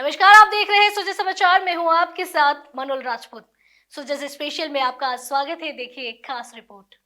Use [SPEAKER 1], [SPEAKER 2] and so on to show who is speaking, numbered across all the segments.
[SPEAKER 1] नमस्कार, आप देख रहे हैं सुजय समाचार। मैं हूं आपके साथ मनोल राजपूत। सुजय से स्पेशल में आपका स्वागत है। देखिए एक खास रिपोर्ट।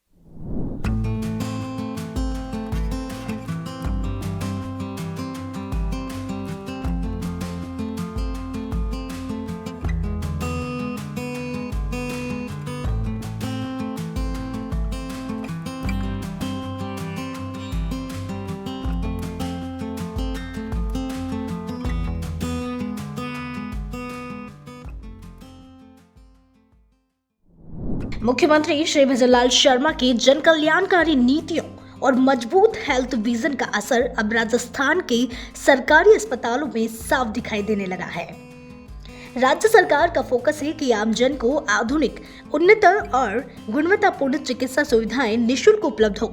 [SPEAKER 1] मुख्यमंत्री श्री भजनलाल शर्मा की जन कल्याणकारी नीतियों और मजबूत हेल्थ विजन का असर अब राजस्थान के सरकारी अस्पतालों में साफ दिखाई देने लगा है। राज्य सरकार का फोकस है कि आमजन को आधुनिक, उन्नत और गुणवत्तापूर्ण चिकित्सा सुविधाएं निःशुल्क उपलब्ध हो।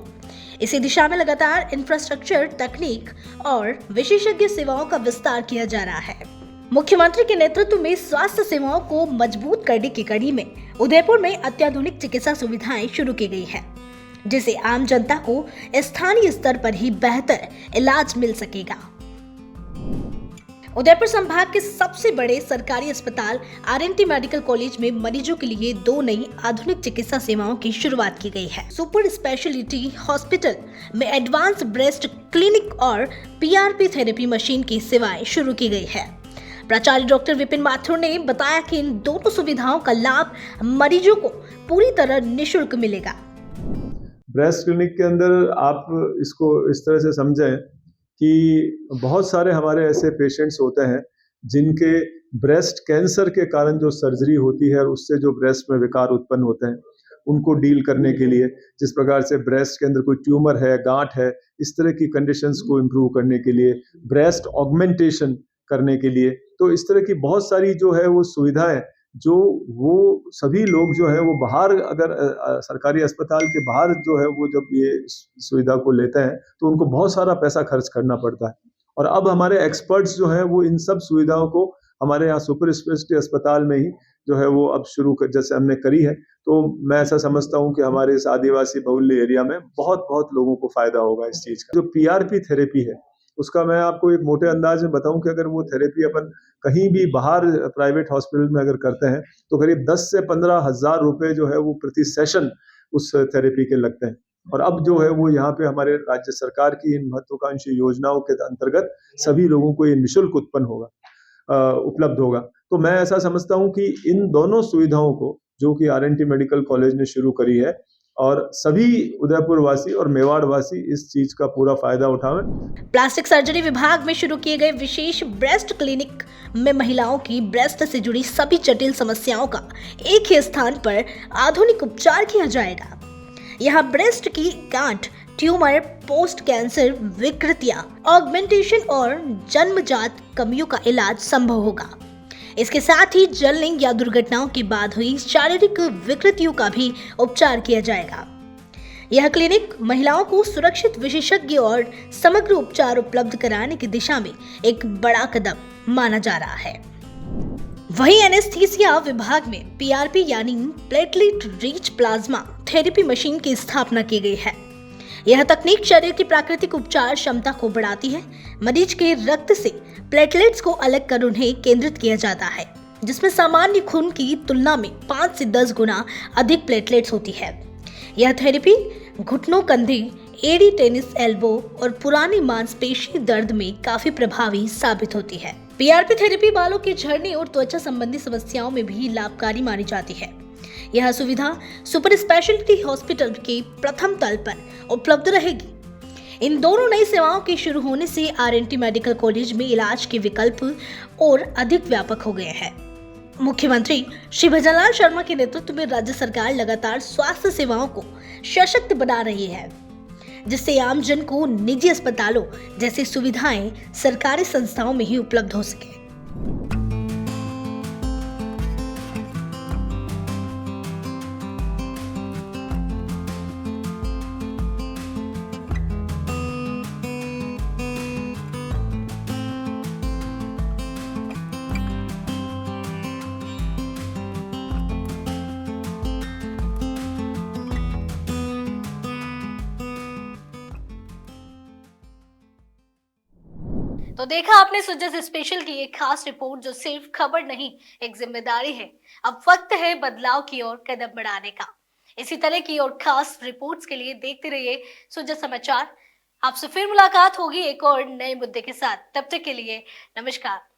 [SPEAKER 1] इसी दिशा में लगातार इंफ्रास्ट्रक्चर, तकनीक और विशेषज्ञ सेवाओं का विस्तार किया जा रहा है। मुख्यमंत्री के नेतृत्व में स्वास्थ्य सेवाओं को मजबूत करने की कड़ी में उदयपुर में अत्याधुनिक चिकित्सा सुविधाएं शुरू की गई है, जिससे आम जनता को स्थानीय स्तर पर ही बेहतर इलाज मिल सकेगा। उदयपुर संभाग के सबसे बड़े सरकारी अस्पताल आरएनटी मेडिकल कॉलेज में मरीजों के लिए 2 नई आधुनिक चिकित्सा सेवाओं की शुरुआत की गई है। सुपर स्पेशलिटी हॉस्पिटल में एडवांस ब्रेस्ट क्लिनिक और पीआरपी थेरेपी मशीन की सेवाएं शुरू की गई है। प्राचार्य डॉक्टर विपिन माथुर ने बताया कि इन दोनों सुविधाओं का लाभ मरीजों को पूरी तरह निःशुल्क मिलेगा।
[SPEAKER 2] ब्रेस्ट क्लिनिक के अंदर आप इसको इस तरह से समझें कि बहुत सारे हमारे ऐसे पेशेंट्स होते हैं जिनके ब्रेस्ट कैंसर के कारण जो सर्जरी होती है और उससे जो ब्रेस्ट में विकार उत्पन्न होते हैं, उनको डील करने के लिए, जिस प्रकार से ब्रेस्ट के अंदर कोई ट्यूमर है, गांठ है, इस तरह की कंडीशंस को इम्प्रूव करने के लिए, ब्रेस्ट ऑगमेंटेशन करने के लिए, तो इस तरह की बहुत सारी जो है वो सुविधाएं जो वो सभी लोग जो है वो बाहर अगर सरकारी अस्पताल के बाहर जो है वो जब ये सुविधा को लेते हैं तो उनको बहुत सारा पैसा खर्च करना पड़ता है। और अब हमारे एक्सपर्ट्स जो हैं वो इन सब सुविधाओं को हमारे यहाँ सुपर स्पेशलिटी अस्पताल में ही जो है वो अब जैसे हमने करी है, तो मैं ऐसा समझता हूँ कि हमारे इस आदिवासी बहुल्य एरिया में बहुत बहुत लोगों को फायदा होगा इस चीज़ का। जो पीआरपी थेरेपी है उसका मैं आपको एक मोटे अंदाज में बताऊं कि अगर वो थेरेपी अपन कहीं भी बाहर प्राइवेट हॉस्पिटल में अगर करते हैं तो करीब 10 से 15 हज़ार रुपए जो है वो प्रति सेशन उस थेरेपी के लगते हैं। और अब जो है वो यहाँ पे हमारे राज्य सरकार की इन महत्वाकांक्षी योजनाओं के अंतर्गत सभी लोगों को ये निःशुल्क उपलब्ध होगा। तो मैं ऐसा समझता हूँ कि इन दोनों सुविधाओं को जो कि आरएनटी मेडिकल कॉलेज ने शुरू करी है और सभी उदयपुर वासी और मेवाड़ वासी इस चीज का पूरा फायदा उठावें।
[SPEAKER 1] प्लास्टिक सर्जरी विभाग में शुरू किए गए विशेष ब्रेस्ट क्लिनिक में महिलाओं की ब्रेस्ट से जुड़ी सभी जटिल समस्याओं का एक ही स्थान पर आधुनिक उपचार किया जाएगा। यहाँ ब्रेस्ट की गांठ, ट्यूमर, पोस्ट कैंसर विकृतियां, ऑगमेंटेशन और जन्मजात कमियों का इलाज संभव होगा। इसके साथ ही जलने या दुर्घटनाओं के बाद हुई शारीरिक विकृतियों का भी उपचार किया जाएगा। यह क्लिनिक महिलाओं को सुरक्षित, विशेषज्ञ और समग्र उपचार उपलब्ध कराने की दिशा में एक बड़ा कदम माना जा रहा है। वहीं एनेस्थीसिया विभाग में पीआरपी यानी platelet rich plasma therapy machine की स्थापना की गई है। यह तकनीक शरीर की प्राकृतिक उपचार क्षमता को बढ़ाती है। मरीज के रक्त से प्लेटलेट्स को अलग कर उन्हें केंद्रित किया जाता है, जिसमें सामान्य खून की तुलना में 5 से 10 गुना अधिक प्लेटलेट्स होती है। यह थेरेपी घुटनों, कंधे, एड़ी, टेनिस एल्बो और पुरानी मांसपेशी दर्द में काफी प्रभावी साबित होती है। पीआरपी थेरेपी बालों के झड़ने और त्वचा संबंधी समस्याओं में भी लाभकारी मानी जाती है। यह सुविधा सुपर स्पेशलिटी हॉस्पिटल के प्रथम तल पर उपलब्ध रहेगी। इन दोनों नई सेवाओं के शुरू होने से आरएनटी मेडिकल कॉलेज में इलाज के विकल्प और अधिक व्यापक हो गए हैं। मुख्यमंत्री श्री भजनलाल शर्मा के नेतृत्व में राज्य सरकार लगातार स्वास्थ्य सेवाओं को सशक्त बना रही है, जिससे आम जन को निजी अस्पतालों जैसी सुविधाएं सरकारी संस्थाओं में ही उपलब्ध हो सके। तो देखा आपने सुजस स्पेशल की एक खास रिपोर्ट जो सिर्फ खबर नहीं, एक जिम्मेदारी है। अब वक्त है बदलाव की ओर कदम बढ़ाने का। इसी तरह की और खास रिपोर्ट्स के लिए देखते रहिए सुजस समाचार। आपसे फिर मुलाकात होगी एक और नए मुद्दे के साथ। तब तक के लिए नमस्कार।